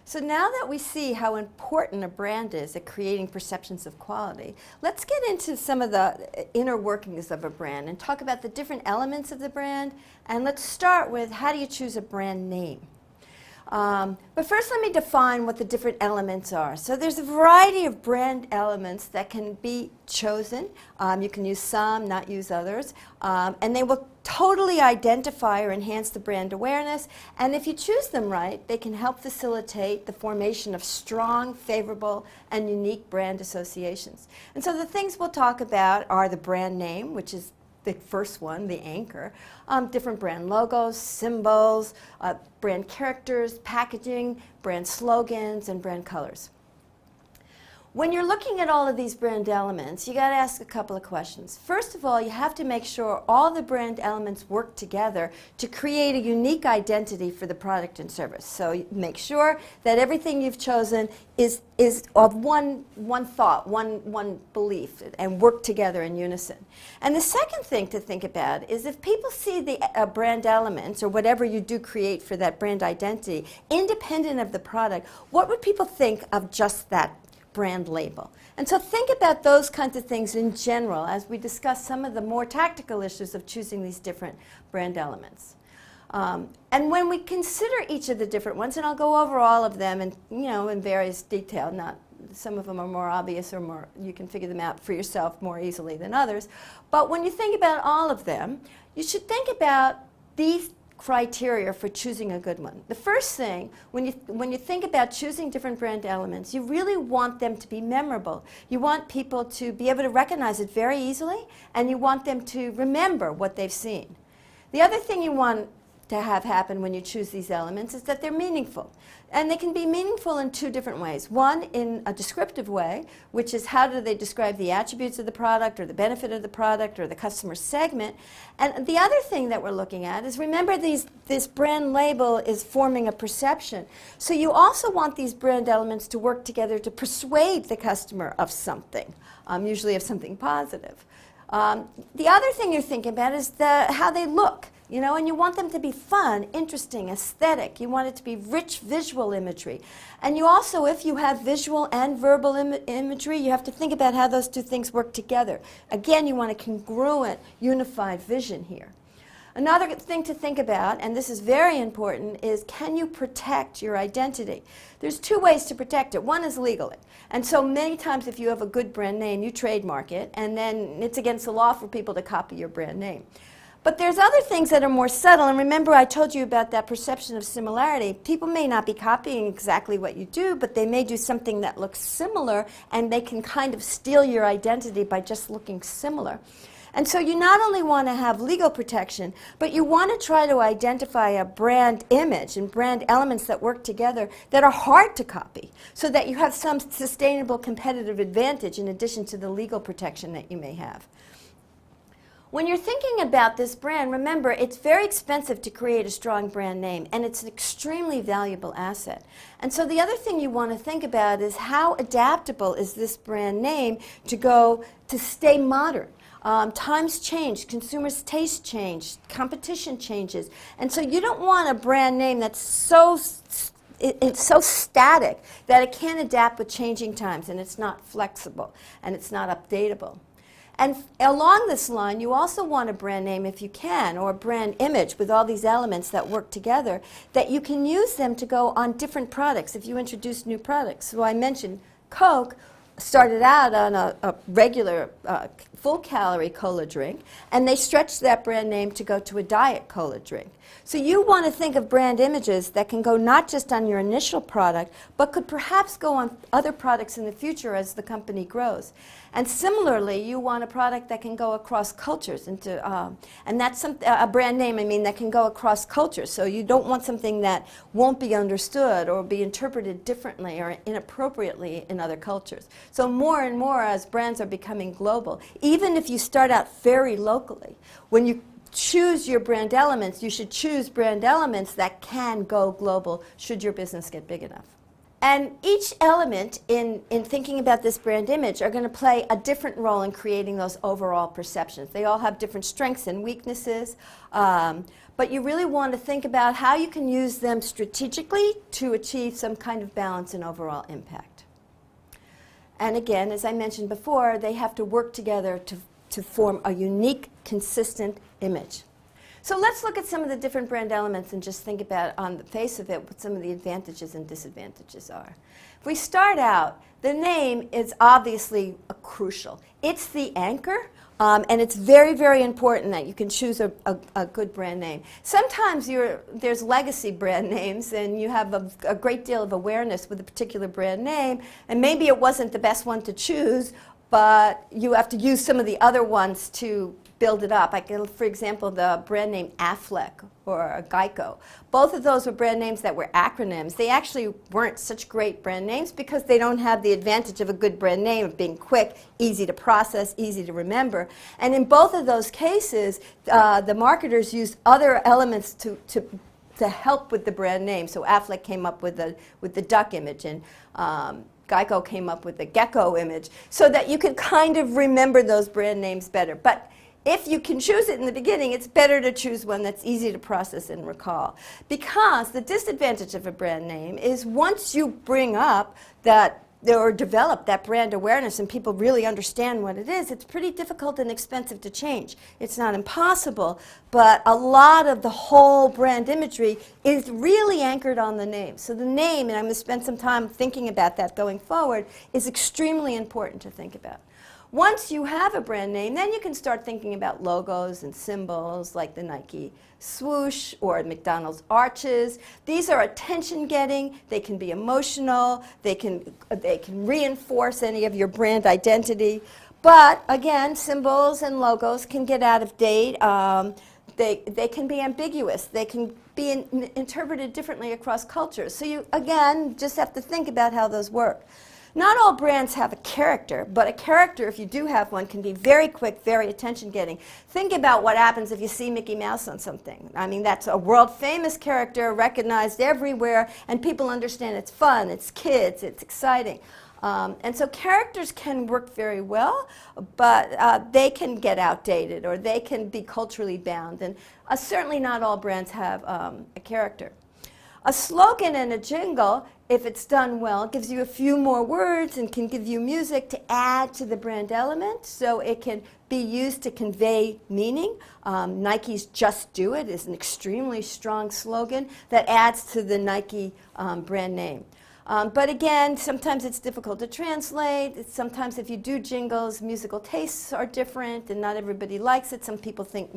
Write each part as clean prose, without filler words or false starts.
So now that we see how important a brand is at creating perceptions of quality, let's get into some of the inner workings of a brand and talk about the different elements of the brand. And let's start with, how do you choose a brand name? But first, let me define what the different elements are. So there's a variety of brand elements that can be chosen. You can use some, not use others. And they will totally identify or enhance the brand awareness. And if you choose them right, they can help facilitate the formation of strong, favorable, and unique brand associations. And so the things we'll talk about are the brand name, which is the first one, the anchor, different brand logos, symbols, brand characters, packaging, brand slogans, and brand colors. When you're looking at all of these brand elements, you got to ask a couple of questions. First of all, you have to make sure all the brand elements work together to create a unique identity for the product and service. So make sure that everything you've chosen is of one thought, one belief, and work together in unison. And the second thing to think about is, if people see the brand elements or whatever you do create for that brand identity independent of the product, what would people think of just that brand label? And so think about those kinds of things in general as we discuss some of the more tactical issues of choosing these different brand elements. And when we consider each of the different ones, and I'll go over all of them in various detail, not some of them are more obvious or more, you can figure them out for yourself more easily than others. But when you think about all of them, you should think about these criteria for choosing a good one. The first thing, when you think about choosing different brand elements, you really want them to be memorable. You want people to be able to recognize it very easily, and you want them to remember what they've seen. The other thing you want to have happen when you choose these elements is that they're meaningful. And they can be meaningful in two different ways. One, in a descriptive way, which is how do they describe the attributes of the product or the benefit of the product or the customer segment. And the other thing that we're looking at is, remember, this brand label is forming a perception. So you also want these brand elements to work together to persuade the customer of something, usually of something positive. The other thing you're thinking about is how they look. And you want them to be fun, interesting, aesthetic. You want it to be rich visual imagery. And you also, if you have visual and verbal imagery, you have to think about how those two things work together. Again, you want a congruent, unified vision here. Another thing to think about, and this is very important, is, can you protect your identity? There's two ways to protect it. One is legally. And so many times if you have a good brand name, you trademark it, and then it's against the law for people to copy your brand name. But there's other things that are more subtle, and remember I told you about that perception of similarity. People may not be copying exactly what you do, but they may do something that looks similar, and they can kind of steal your identity by just looking similar. And so you not only want to have legal protection, but you want to try to identify a brand image and brand elements that work together that are hard to copy, so that you have some sustainable competitive advantage in addition to the legal protection that you may have. When you're thinking about this brand, remember, it's very expensive to create a strong brand name, and it's an extremely valuable asset. And so the other thing you want to think about is, how adaptable is this brand name to stay modern? Times change, consumers' tastes change, competition changes. And so you don't want a brand name that's it's so static that it can't adapt with changing times, and it's not flexible, and it's not updatable. And along this line, you also want a brand name, if you can, or a brand image with all these elements that work together, that you can use them to go on different products if you introduce new products. So I mentioned Coke started out on a regular full-calorie cola drink, and they stretched that brand name to go to a diet cola drink. So you want to think of brand images that can go not just on your initial product, but could perhaps go on other products in the future as the company grows. And similarly, you want a product that can go across cultures, and that's a brand name, that can go across cultures. So you don't want something that won't be understood or be interpreted differently or inappropriately in other cultures. So more and more, as brands are becoming global, even if you start out very locally, when you choose your brand elements, you should choose brand elements that can go global should your business get big enough. And each element in thinking about this brand image are going to play a different role in creating those overall perceptions. They all have different strengths and weaknesses, but you really want to think about how you can use them strategically to achieve some kind of balance and overall impact. And again, as I mentioned before, they have to work together to form a unique, consistent image. So let's look at some of the different brand elements and just think about, on the face of it, what some of the advantages and disadvantages are. If we start out, the name is obviously crucial. It's the anchor, and it's very, very important that you can choose a good brand name. Sometimes there's legacy brand names, and you have a great deal of awareness with a particular brand name, and maybe it wasn't the best one to choose, but you have to use some of the other ones to build it up. For example, the brand name Aflac or Geico. Both of those were brand names that were acronyms. They actually weren't such great brand names because they don't have the advantage of a good brand name of being quick, easy to process, easy to remember. And in both of those cases, the marketers used other elements to help with the brand name. So Aflac came up with the duck image, and Geico came up with the gecko image, so that you could kind of remember those brand names better. But if you can choose it in the beginning, it's better to choose one that's easy to process and recall. Because the disadvantage of a brand name is once you bring up that or develop that brand awareness and people really understand what it is, it's pretty difficult and expensive to change. It's not impossible, but a lot of the whole brand imagery is really anchored on the name. So the name, and I'm going to spend some time thinking about that going forward, is extremely important to think about. Once you have a brand name, then you can start thinking about logos and symbols like the Nike swoosh or McDonald's arches. These are attention-getting. They can be emotional. They can reinforce any of your brand identity. But again, symbols and logos can get out of date. They can be ambiguous. They can be interpreted differently across cultures. So you, again, just have to think about how those work. Not all brands have a character, but a character, if you do have one, can be very quick, very attention-getting. Think about what happens if you see Mickey Mouse on something. I mean, that's a world-famous character, recognized everywhere, and people understand it's fun, it's kids, it's exciting. And so characters can work very well, but they can get outdated, or they can be culturally bound. And certainly not all brands have a character. A slogan and a jingle, if it's done well, gives you a few more words and can give you music to add to the brand element, so it can be used to convey meaning. Nike's Just Do It is an extremely strong slogan that adds to the Nike brand name. But again, sometimes it's difficult to translate. Sometimes if you do jingles, musical tastes are different and not everybody likes it. Some people think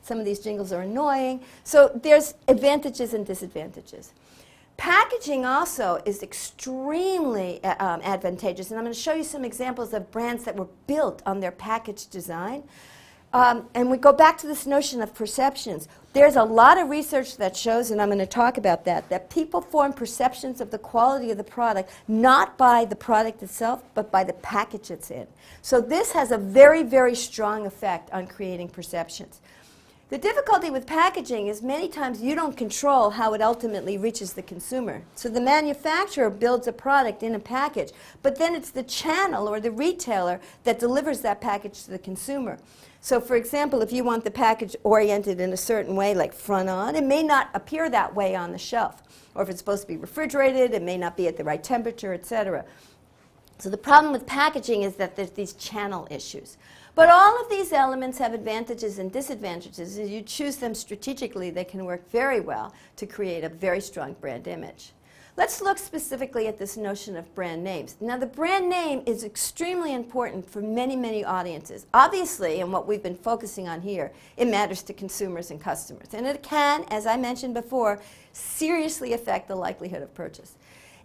some of these jingles are annoying. So there's advantages and disadvantages. Packaging also is extremely advantageous, and I'm going to show you some examples of brands that were built on their package design. And we go back to this notion of perceptions. There's a lot of research that shows, and I'm going to talk about that people form perceptions of the quality of the product not by the product itself, but by the package it's in. So this has a very, very strong effect on creating perceptions. The difficulty with packaging is many times you don't control how it ultimately reaches the consumer. So the manufacturer builds a product in a package, but then it's the channel or the retailer that delivers that package to the consumer. So for example, if you want the package oriented in a certain way, like front on, it may not appear that way on the shelf. Or if it's supposed to be refrigerated, it may not be at the right temperature, etc. So the problem with packaging is that there's these channel issues. But all of these elements have advantages and disadvantages. As you choose them strategically, they can work very well to create a very strong brand image. Let's look specifically at this notion of brand names. Now, the brand name is extremely important for many, many audiences. Obviously, and what we've been focusing on here, it matters to consumers and customers. And it can, as I mentioned before, seriously affect the likelihood of purchase.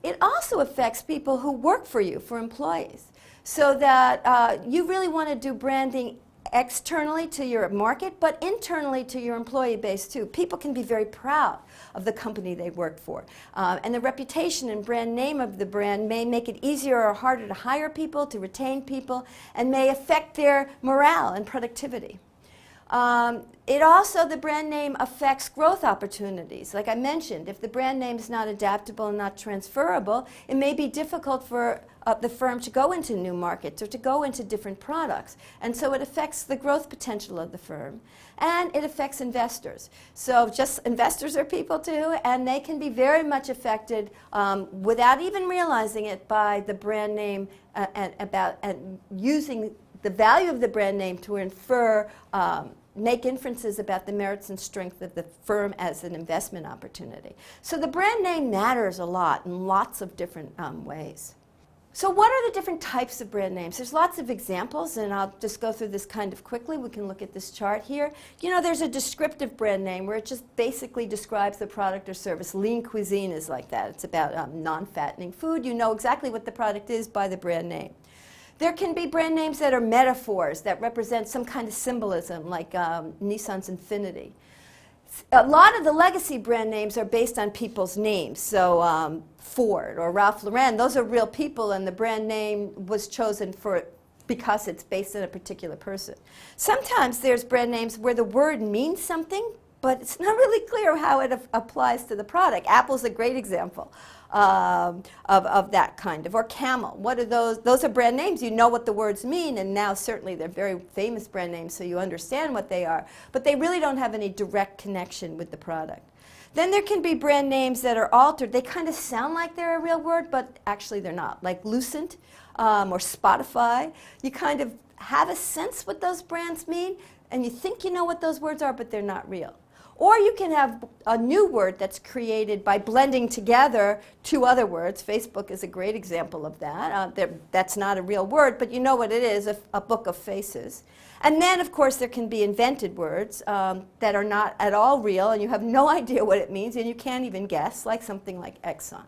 It also affects people who work for you, for employees. So that you really want to do branding externally to your market, but internally to your employee base too. People can be very proud of the company they work for. And the reputation and brand name of the brand may make it easier or harder to hire people, to retain people, and may affect their morale and productivity. It also, the brand name affects growth opportunities. Like I mentioned, if the brand name is not adaptable and not transferable, it may be difficult for the firm to go into new markets or to go into different products. And so it affects the growth potential of the firm. And it affects investors. So just investors are people too, and they can be very much affected without even realizing it by the brand name and using the value of the brand name to infer make inferences about the merits and strength of the firm as an investment opportunity. So the brand name matters a lot in lots of different ways. So what are the different types of brand names? There's lots of examples, and I'll just go through this kind of quickly. We can look at this chart here. You know, there's a descriptive brand name where it just basically describes the product or service. Lean Cuisine is like that. It's about non-fattening food. You know exactly what the product is by the brand name. There can be brand names that are metaphors that represent some kind of symbolism, like Nissan's Infiniti. A lot of the legacy brand names are based on people's names. So Ford or Ralph Lauren, those are real people, and the brand name was chosen because it's based on a particular person. Sometimes there's brand names where the word means something, but it's not really clear how it applies to the product. Apple's a great example of that kind of. Or Camel. What are those? Those are brand names. You know what the words mean, and now certainly they're very famous brand names, so you understand what they are. But they really don't have any direct connection with the product. Then there can be brand names that are altered. They kind of sound like they're a real word, but actually they're not. Like Lucent or Spotify. You kind of have a sense what those brands mean, and you think you know what those words are, but they're not real. Or you can have a new word that's created by blending together two other words. Facebook is a great example of that. That's not a real word, but you know what it is, a book of faces. And then, of course, there can be invented words that are not at all real, and you have no idea what it means, and you can't even guess, like something like Exxon.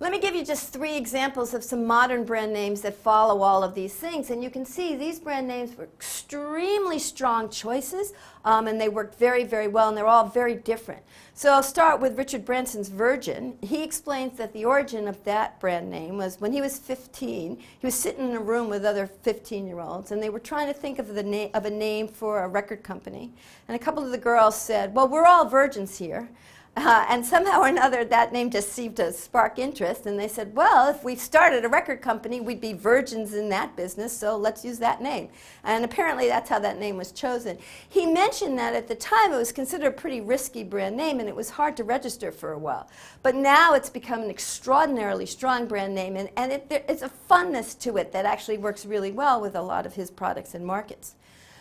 Let me give you just 3 examples of some modern brand names that follow all of these things. And you can see these brand names were extremely strong choices, and they worked very, very well, and they're all very different. So I'll start with Richard Branson's Virgin. He explains that the origin of that brand name was when he was 15. He was sitting in a room with other 15-year-olds, and they were trying to think of a name for a record company. And a couple of the girls said, well, we're all virgins here. And somehow or another, that name just seemed to spark interest. And they said, well, if we started a record company, we'd be virgins in that business, so let's use that name. And apparently that's how that name was chosen. He mentioned that at the time it was considered a pretty risky brand name, and it was hard to register for a while. But now it's become an extraordinarily strong brand name, and it's a funness to it that actually works really well with a lot of his products and markets.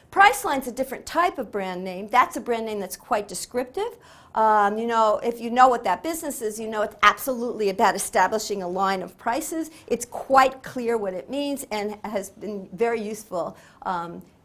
Priceline's a different type of brand name. That's a brand name that's quite descriptive. You know, if you know what that business is, you know it's absolutely about establishing a line of prices. It's quite clear what it means and has been very useful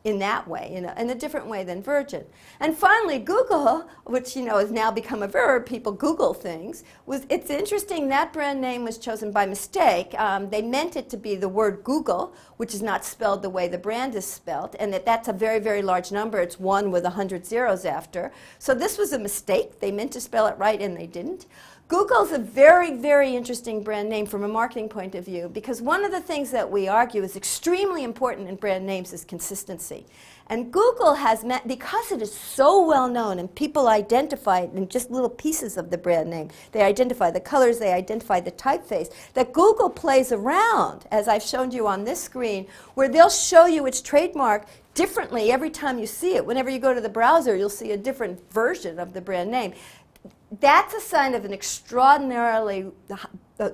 in that way, in a different way than Virgin. And finally, Google, which you know has now become a verb, people Google things, it's interesting that brand name was chosen by mistake. They meant it to be the word Google, which is not spelled the way the brand is spelled, and that's a very, very large number. It's 1 with 100 zeros after. So this was a mistake. They meant to spell it right, and they didn't. Google's a very, very interesting brand name from a marketing point of view, because one of the things that we argue is extremely important in brand names is consistency. And Google has met, because it is so well known and people identify it in just little pieces of the brand name. They identify the colors, they identify the typeface, that Google plays around, as I've shown you on this screen, where they'll show you its trademark differently every time you see it. Whenever you go to the browser, you'll see a different version of the brand name. That's a sign of an extraordinarily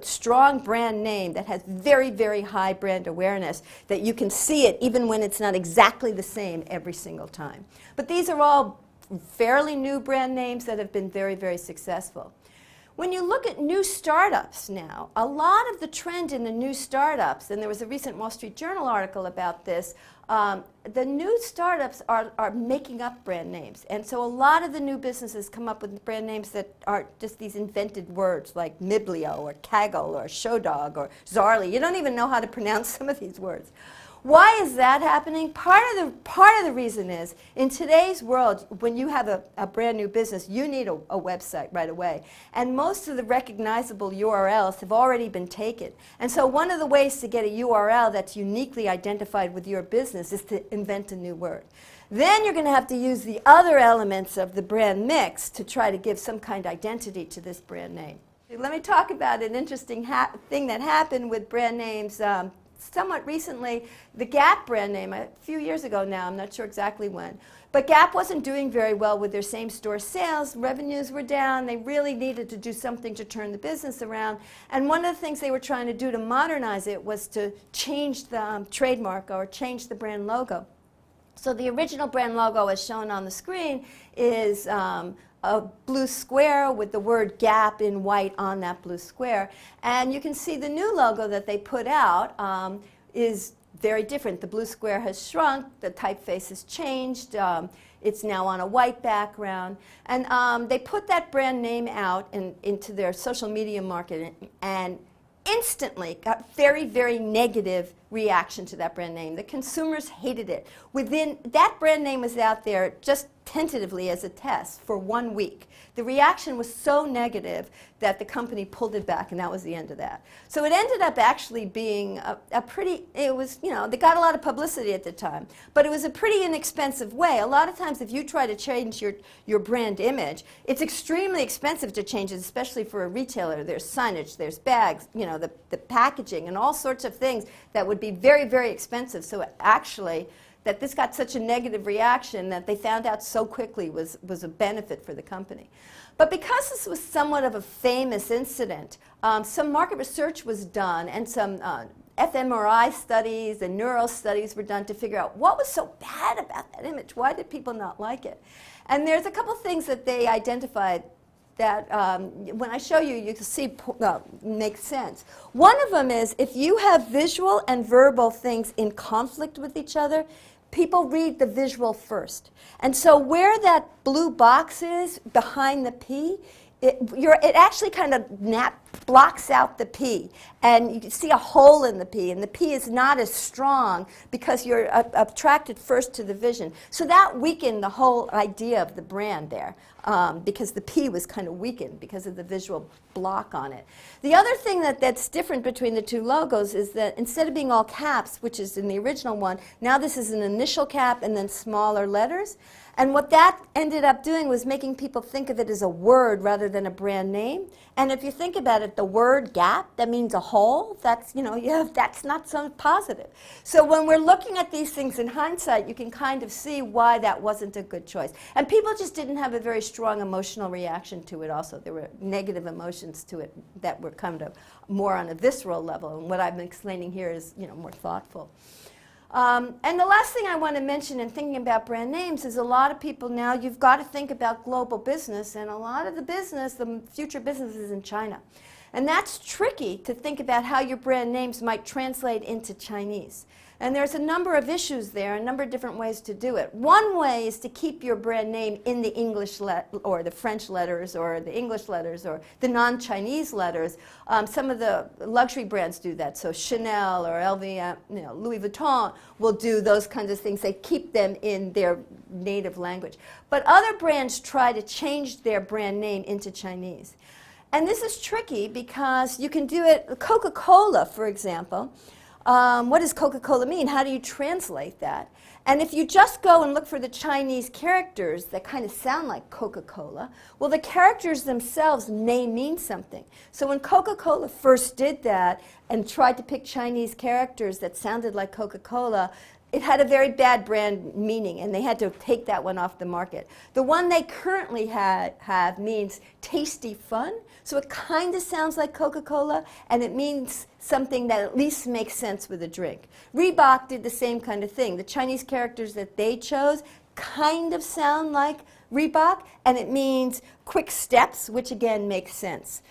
strong brand name that has very, very high brand awareness, that you can see it even when it's not exactly the same every single time. But these are all fairly new brand names that have been very, very successful. When you look at new startups now, a lot of the trend in the new startups, and there was a recent Wall Street Journal article about this, the new startups are making up brand names. And so a lot of the new businesses come up with brand names that are just these invented words like Miblio or Kaggle or Showdog or Zarly. You don't even know how to pronounce some of these words. Why is that happening? Part of the reason is, in today's world, when you have a brand new business, you need a website right away. And most of the recognizable URLs have already been taken. And so one of the ways to get a URL that's uniquely identified with your business is to invent a new word. Then you're going to have to use the other elements of the brand mix to try to give some kind of identity to this brand name. Let me talk about an interesting thing that happened with brand names somewhat recently. The Gap brand name, a few years ago now, I'm not sure exactly when, but Gap wasn't doing very well with their same-store sales. Revenues were down. They really needed to do something to turn the business around. And one of the things they were trying to do to modernize it was to change the trademark or change the brand logo. So the original brand logo, as shown on the screen, is a blue square with the word Gap in white on that blue square. And you can see the new logo that they put out is very different. The blue square has shrunk, the typeface has changed, it's now on a white background. And they put that brand name out into their social media marketing and instantly got very, very negative reaction to that brand name. The consumers hated it. That brand name was out there just tentatively as a test for 1 week. The reaction was so negative that the company pulled it back, and that was the end of that. So it ended up actually being it was, they got a lot of publicity at the time, but it was a pretty inexpensive way. A lot of times if you try to change your brand image, it's extremely expensive to change it, especially for a retailer. There's signage, there's bags, the packaging, and all sorts of things that would be very, very expensive. So actually, that this got such a negative reaction that they found out so quickly was a benefit for the company. But because this was somewhat of a famous incident, some market research was done and some fMRI studies and neural studies were done to figure out what was so bad about that image. Why did people not like it? And there's a couple things that they identified that when I show you, you can see make sense. One of them is if you have visual and verbal things in conflict with each other, people read the visual first. And so where that blue box is behind the P, it actually kind of blocks out the P. And you can see a hole in the P. And the P is not as strong because you're attracted first to the vision. So that weakened the whole idea of the brand there because the P was kind of weakened because of the visual block on it. The other thing that's different between the two logos is that instead of being all caps, which is in the original one, now this is an initial cap and then smaller letters. And what that ended up doing was making people think of it as a word rather than a brand name. And if you think about it, the word Gap, that means a hole. That's, that's not so positive. So when we're looking at these things in hindsight, you can kind of see why that wasn't a good choice. And people just didn't have a very strong emotional reaction to it also. There were negative emotions to it that were kind of more on a visceral level. And what I'm explaining here is, more thoughtful. And the last thing I want to mention in thinking about brand names is a lot of people now, you've got to think about global business, and a lot of the future business is in China. And that's tricky to think about how your brand names might translate into Chinese. And there's a number of issues there, a number of different ways to do it. One way is to keep your brand name in the English or the French letters or the English letters or the non-Chinese letters. Some of the luxury brands do that. So Chanel or LV, Louis Vuitton will do those kinds of things. They keep them in their native language. But other brands try to change their brand name into Chinese. And this is tricky because you can do it, Coca-Cola, for example. What does Coca-Cola mean? How do you translate that? And if you just go and look for the Chinese characters that kind of sound like Coca-Cola, well, the characters themselves may mean something. So when Coca-Cola first did that and tried to pick Chinese characters that sounded like Coca-Cola, it had a very bad brand meaning, and they had to take that one off the market. The one they currently have means tasty fun, so it kind of sounds like Coca-Cola, and it means something that at least makes sense with a drink. Reebok did the same kind of thing. The Chinese characters that they chose kind of sound like Reebok, and it means quick steps, which again makes sense.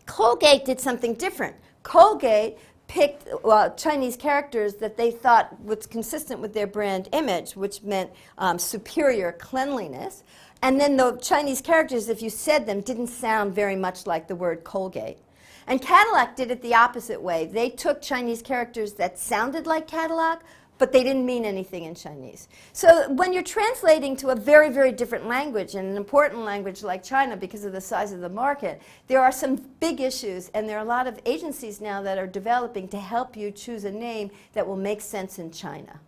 Colgate did something different. Colgate picked Chinese characters that they thought was consistent with their brand image, which meant superior cleanliness. And then the Chinese characters, if you said them, didn't sound very much like the word Colgate. And Cadillac did it the opposite way. They took Chinese characters that sounded like Cadillac, but they didn't mean anything in Chinese. So when you're translating to a very, very different language, and an important language like China because of the size of the market, there are some big issues, and there are a lot of agencies now that are developing to help you choose a name that will make sense in China.